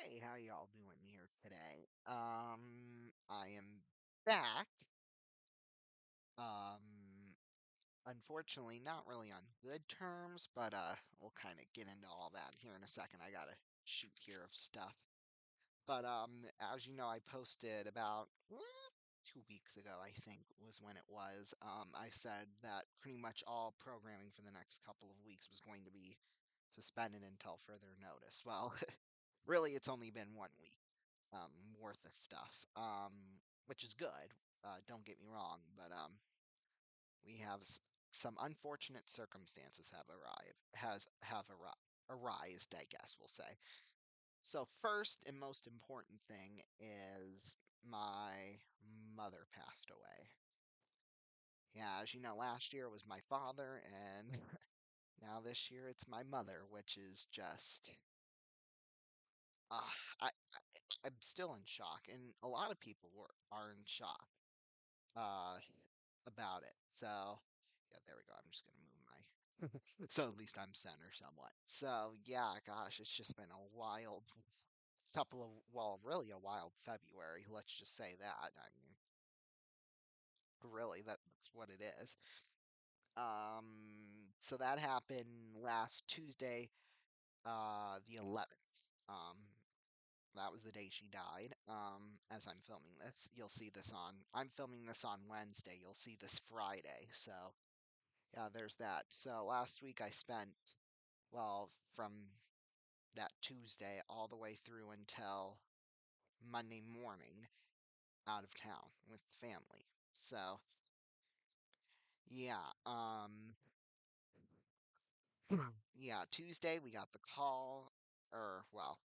Hey, how y'all doing here today? I am back. Um, Unfortunately, not really on good terms, but we'll kind of get into all that here in a second. I gotta shoot here of stuff. But as you know, I posted about 2 weeks ago, I think was when it was. I said that pretty much all programming for the next couple of weeks was going to be suspended until further notice. Well, really, it's only been 1 week. Worth of stuff, which is good. Don't get me wrong, but we have some unfortunate circumstances have arrived has have arised, I guess we'll say. So first and most important thing is my mother passed away. Yeah, as you know, last year was my father, and now this year it's my mother, which is just uh, I I'm still in shock, and a lot of people are in shock. uh about it. So yeah, there we go. I'm just gonna move my so at least I'm center somewhat. So yeah, gosh, it's just been a wild couple of well, really a wild February. Let's just say that. I mean, really, that's what it is. So that happened last Tuesday, the 11th. Um, that was the day she died. As I'm filming this, you'll see this on. I'm filming this on Wednesday. You'll see this Friday. So yeah, there's that. So last week I spent, well, from that Tuesday all the way through until Monday morning out of town with family. So, yeah, yeah, Tuesday we got the call, or, well,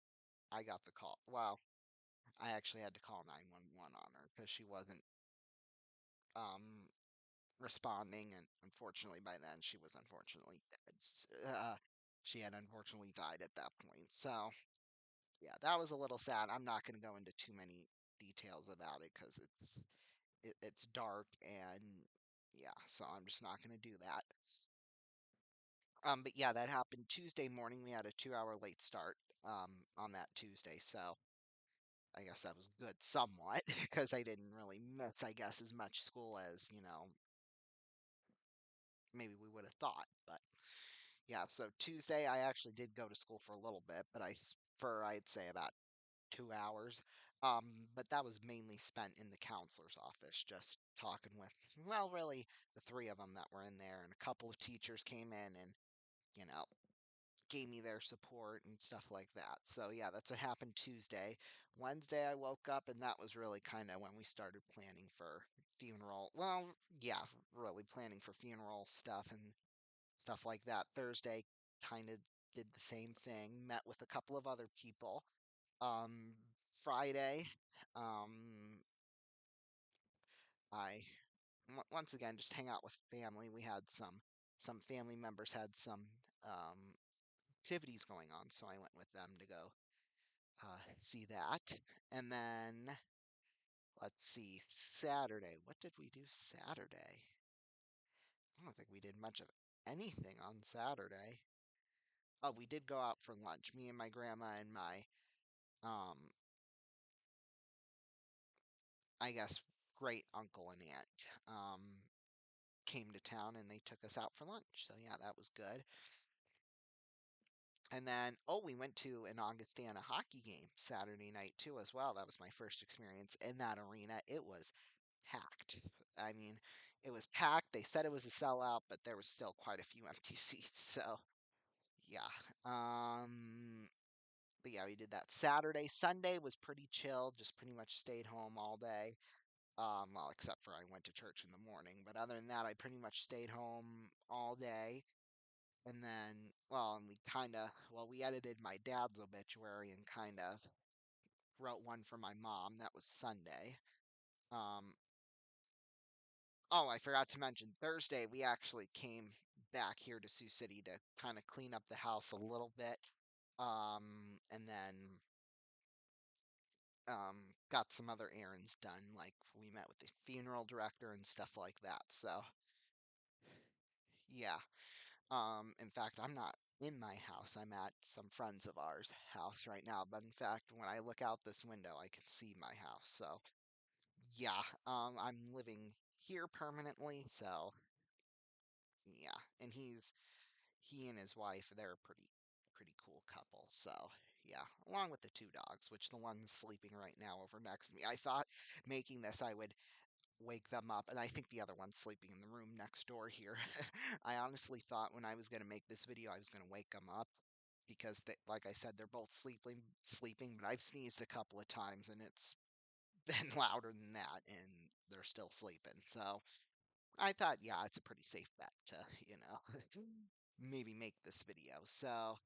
I got the call. Well, I actually had to call 911 on her because she wasn't, um, responding, and unfortunately by then she was unfortunately dead. She had unfortunately died at that point. So, yeah, that was a little sad. I'm not going to go into too many details about it because it's dark and yeah, so I'm just not going to do that. But yeah, that happened Tuesday morning. We had a 2 hour late start on that Tuesday, so I guess that was good somewhat because I didn't really miss, I guess, as much school as maybe we would have thought. But yeah, so Tuesday I actually did go to school for a little bit, but for I'd say about 2 hours. But that was mainly spent in the counselor's office, just talking with, well, really the three of them that were in there, and a couple of teachers came in and, you know, gave me their support and stuff like that. So yeah, that's what happened Tuesday. Wednesday I woke up and that was really kind of when we started planning for funeral. Well, yeah, really planning for funeral stuff and stuff like that. Thursday kind of did the same thing, met with a couple of other people. Um, Friday, um, I once again just hang out with family. We had some family members had some activities going on, so I went with them to go see that. And then let's see, Saturday. What did we do Saturday? I don't think we did much of anything on Saturday. Oh, we did go out for lunch. Me and my grandma and my um I guess great uncle and aunt came to town and they took us out for lunch. So yeah, that was good. And then oh, we went to an Augustana hockey game Saturday night too as well. That was my first experience in that arena. It was packed. I mean, it was packed. They said it was a sellout, but there was still quite a few empty seats. So yeah. But yeah, we did that Saturday. Sunday was pretty chill, just pretty much stayed home all day. Well, except for I went to church in the morning, but other than that, I pretty much stayed home all day. And then, well, and we edited my dad's obituary and kind of wrote one for my mom. That was Sunday. Um, oh, I forgot to mention Thursday, we actually came back here to Sioux City to kind of clean up the house a little bit. And then got some other errands done, like we met with the funeral director and stuff like that. So, yeah. In fact, I'm not. in my house. I'm at some friends of ours' house right now, but in fact, when I look out this window, I can see my house. So, yeah, I'm living here permanently, so yeah, and he and his wife, they're a pretty cool couple. So, yeah, along with the two dogs, which the one's sleeping right now over next to me. I thought making this I would wake them up, and I think the other one's sleeping in the room next door here. I honestly thought when I was going to make this video, I was going to wake them up because they, like I said, they're both sleeping, but I've sneezed a couple of times and it's been louder than that, and they're still sleeping. So I thought, yeah, it's a pretty safe bet to, maybe make this video. So,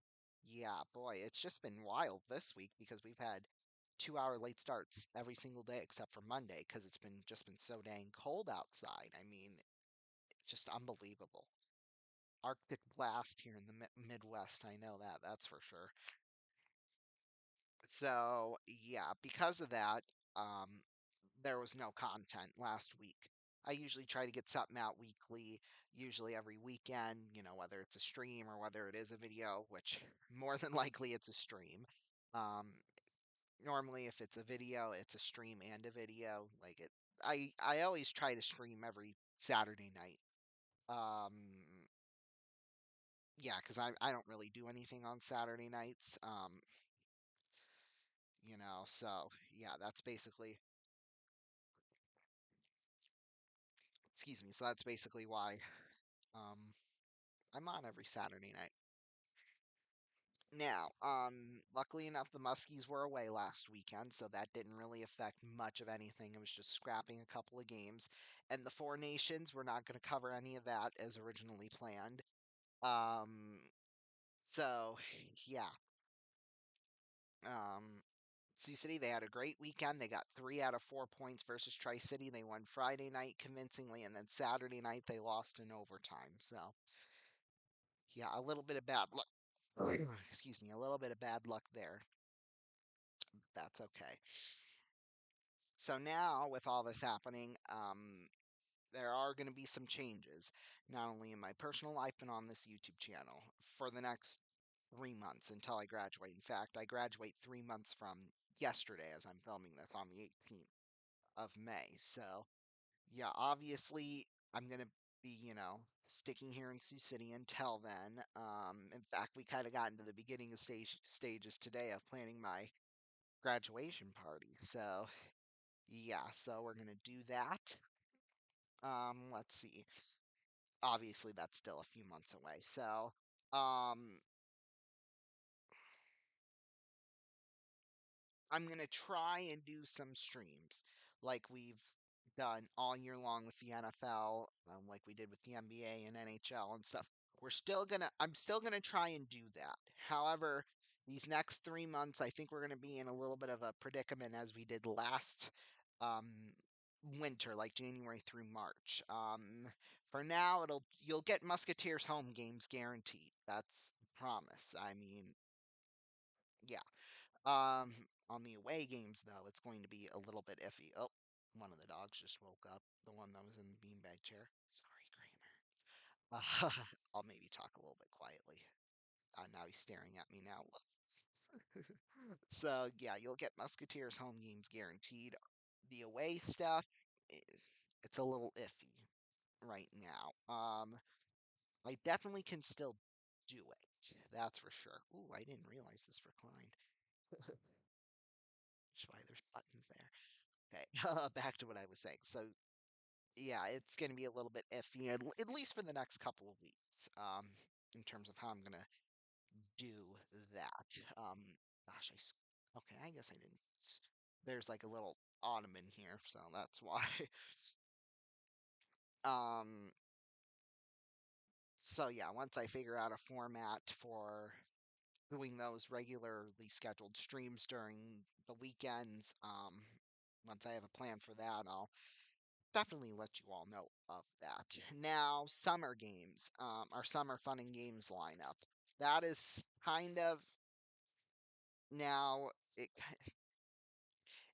yeah, boy, it's just been wild this week because we've had 2 hour late starts every single day except for Monday because it's been just been so dang cold outside. I mean, it's just unbelievable. Arctic blast here in the Midwest. I know that, that's for sure. So, yeah, because of that, um, there was no content last week. I usually try to get something out weekly, usually every weekend, whether it's a stream or whether it is a video, which more than likely it's a stream. Um, Normally if it's a video, it's a stream and a video. I always try to stream every Saturday night. Um, yeah, because I don't really do anything on Saturday nights. So yeah, that's basically excuse me, so that's basically why um I'm on every Saturday night. Now, luckily enough, the Muskies were away last weekend, so that didn't really affect much of anything. It was just scrapping a couple of games. And the Four Nations, we're not going to cover any of that as originally planned. Um, so, yeah. Um, Sioux City, they had a great weekend. They got 3 out of 4 points versus Tri City. They won Friday night convincingly, and then Saturday night they lost in overtime. So, yeah, a little bit of bad luck. Excuse me, a little bit of bad luck there. That's okay. So now, with all this happening, there are going to be some changes, not only in my personal life, but on this YouTube channel for the next 3 months until I graduate. In fact, I graduate 3 months from yesterday as I'm filming this on the 18th of May. So, yeah, obviously, I'm going to be, sticking here in Sioux City until then. In fact, we kind of got into the beginning of stages today of planning my graduation party. So, yeah, so we're gonna do that. Let's see. Obviously, that's still a few months away. So, um, I'm gonna try and do some streams like we've done all year long with the NFL, like we did with the NBA and NHL and stuff. I'm still gonna try and do that. However, these next 3 months, I think we're gonna be in a little bit of a predicament as we did last um winter, like January through March. For now, you'll get Musketeers home games guaranteed. That's a promise. I mean, yeah. Um, on the away games, though, it's going to be a little bit iffy. Oh, one of the dogs just woke up. The one that was in the beanbag chair. Sorry, Kramer. I'll maybe talk a little bit quietly. Now he's staring at me now. So, yeah, you'll get Musketeers home games guaranteed. The away stuff, eh, it's a little iffy right now. I definitely can still do it. That's for sure. Ooh, I didn't realize this reclined. That's why there's buttons there. Okay, back to what I was saying. So, yeah, it's going to be a little bit iffy, at least for the next couple of weeks, in terms of how I'm going to do that. Gosh, okay, I guess I didn't. There's like a little ottoman here, so that's why. um, so yeah, once I figure out a format for doing those regularly scheduled streams during the weekends, once I have a plan for that, I'll definitely let you all know of that. Now, summer games, our summer fun and games lineup. That is kind of now it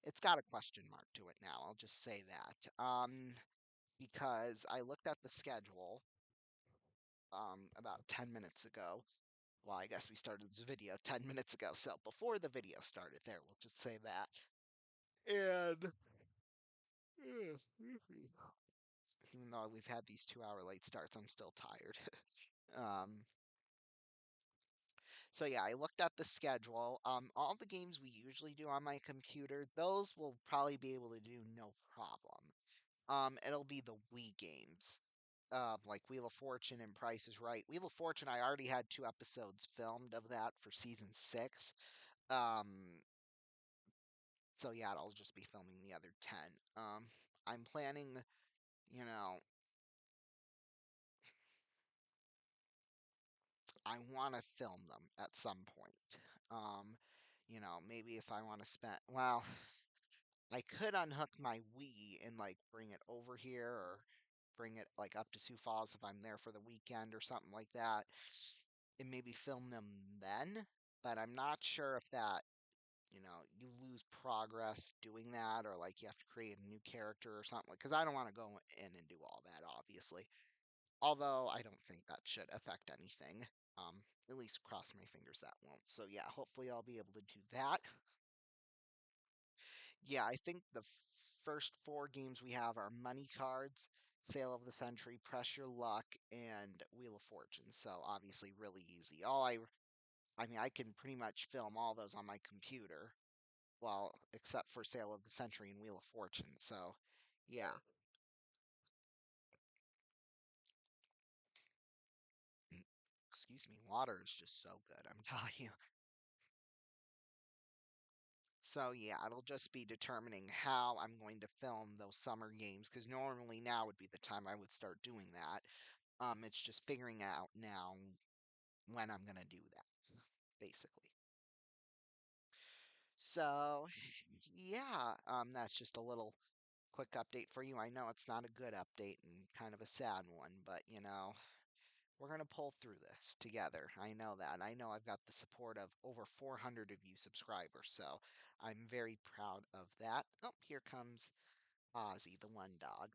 it's got a question mark to it now. I'll just say that. Because I looked at the schedule about 10 minutes ago. Well, I guess we started this video 10 minutes ago, so before the video started there, we'll just say that. And even though we've had these 2 hour late starts, I'm still tired. Um, so yeah, I looked at the schedule. All the games we usually do on my computer, those will probably be able to do no problem. It'll be the Wii games, like Wheel of Fortune and Price is Right. Wheel of Fortune, I already had 2 episodes filmed of that for season 6. Um, so yeah, I'll just be filming the other 10. I'm planning, you know, I want to film them at some point. Um, maybe if I want to spend, well, I could unhook my Wii and like bring it over here or bring it like up to Sioux Falls if I'm there for the weekend or something like that and maybe film them then. But I'm not sure if that, you lose progress doing that or like you have to create a new character or something because I don't want to go in and do all that, obviously. Although I don't think that should affect anything. At least cross my fingers that won't. So yeah, hopefully I'll be able to do that. Yeah, I think the first 4 games we have are Money Cards, Sale of the Century, Pressure Luck, and Wheel of Fortune. So obviously really easy. I mean, I can pretty much film all those on my computer, well, except for Sale of the Century and Wheel of Fortune. So yeah. Mm, Excuse me, water is just so good, I'm telling you. So yeah, it'll just be determining how I'm going to film those summer games because normally now would be the time I would start doing that. It's just figuring out now when I'm gonna do that, basically. So yeah, that's just a little quick update for you. I know it's not a good update and kind of a sad one, but we're gonna pull through this together. I know that. I know I've got the support of over 400 of you subscribers, so I'm very proud of that. Oh, here comes Ozzy, the one dog.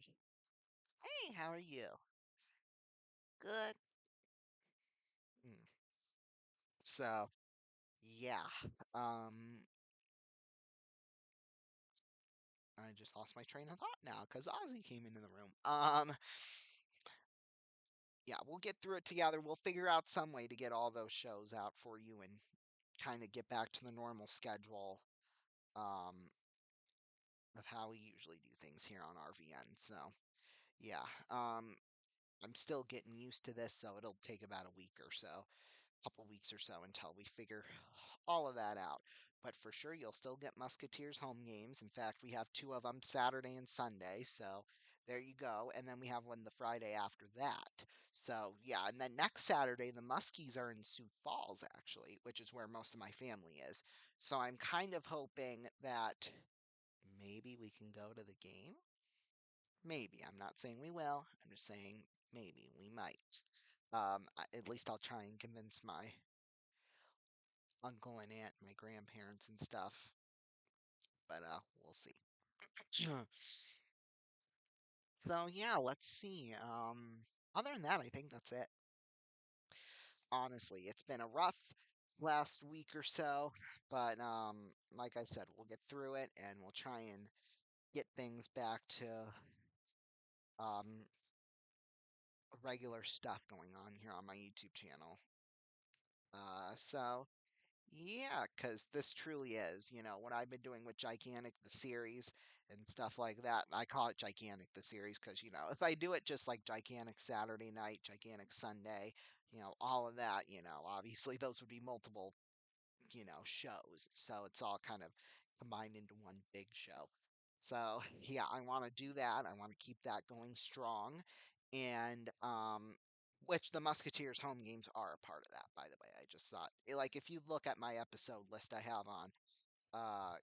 Hey, how are you? Good. Mm. So, yeah. Um, I just lost my train of thought now because Ozzy came into the room. Yeah, we'll get through it together. We'll figure out some way to get all those shows out for you and kind of get back to the normal schedule um of how we usually do things here on RVN. So, yeah. I'm still getting used to this, so it'll take about a week or so. Couple weeks or so until we figure all of that out. But for sure, you'll still get Musketeers home games. In fact, we have 2 of them, Saturday and Sunday. So there you go. And then we have one the Friday after that. So yeah, and then next Saturday, the Muskies are in Sioux Falls, actually, which is where most of my family is. So I'm kind of hoping that maybe we can go to the game. Maybe. I'm not saying we will. I'm just saying maybe we might. At least I'll try and convince my uncle and aunt, my grandparents and stuff. But we'll see. So yeah, let's see. Other than that, I think that's it. Honestly, it's been a rough last week or so, but like I said, we'll get through it and we'll try and get things back to um regular stuff going on here on my YouTube channel. So yeah, because this truly is, what I've been doing with Gigantic the series and stuff like that. And I call it Gigantic the series because, if I do it just like Gigantic Saturday night, Gigantic Sunday, all of that, obviously those would be multiple, shows. So it's all kind of combined into one big show. So yeah, I want to do that. I want to keep that going strong. And which the Musketeers home games are a part of that, by the way. I just thought like if you look at my episode list I have on uh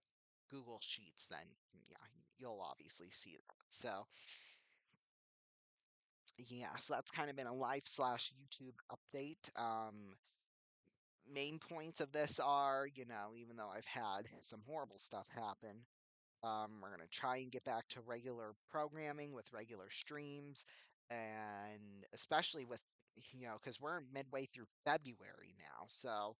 Google Sheets, then yeah, you'll obviously see that. So yeah, so that's kind of been a life slash YouTube update. Main points of this are, even though I've had some horrible stuff happen, we're going to try and get back to regular programming with regular streams, and especially with because we're midway through February now. So,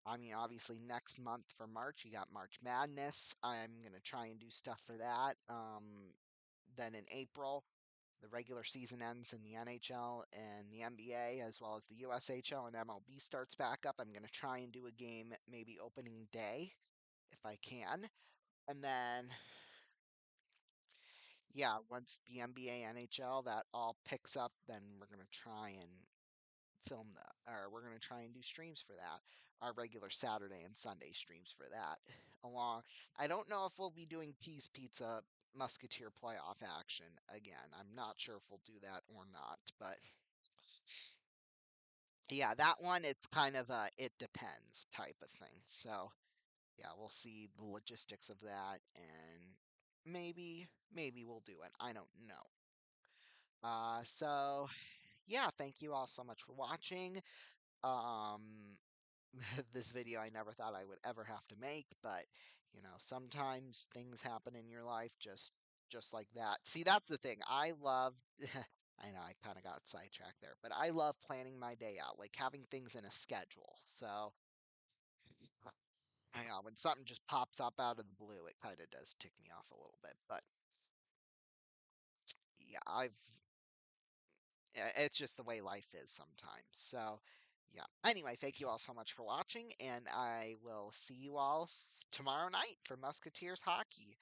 I mean, obviously next month for March, you got March Madness. I'm gonna try and do stuff for that. Then in April, the regular season ends in the NHL and the NBA, as well as the USHL and MLB starts back up. I'm gonna try and do a game maybe opening day if I can. And then, yeah, once the NBA, NHL, that all picks up, then we're gonna try and film that, or we're gonna try and do streams for that. Our regular Saturday and Sunday streams for that. Along, I don't know if we'll be doing Peace Pizza Musketeer playoff action again. I'm not sure if we'll do that or not, but yeah, that one it's kind of a it depends type of thing. So yeah, we'll see the logistics of that and maybe we'll do it. I don't know. So yeah, thank you all so much for watching. Um, this video I never thought I would ever have to make, but sometimes things happen in your life just like that. See, that's the thing. I love I know I kind of got sidetracked there, but I love planning my day out, like having things in a schedule. So, I know when something just pops up out of the blue, it kind of does tick me off a little bit. But yeah, it's just the way life is sometimes. So, yeah. Anyway, thank you all so much for watching, and I will see you all tomorrow night for Musketeers hockey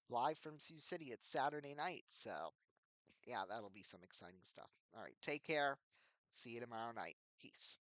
live from Sioux City. It's Saturday night. So, yeah, that'll be some exciting stuff. All right, take care. See you tomorrow night. Peace.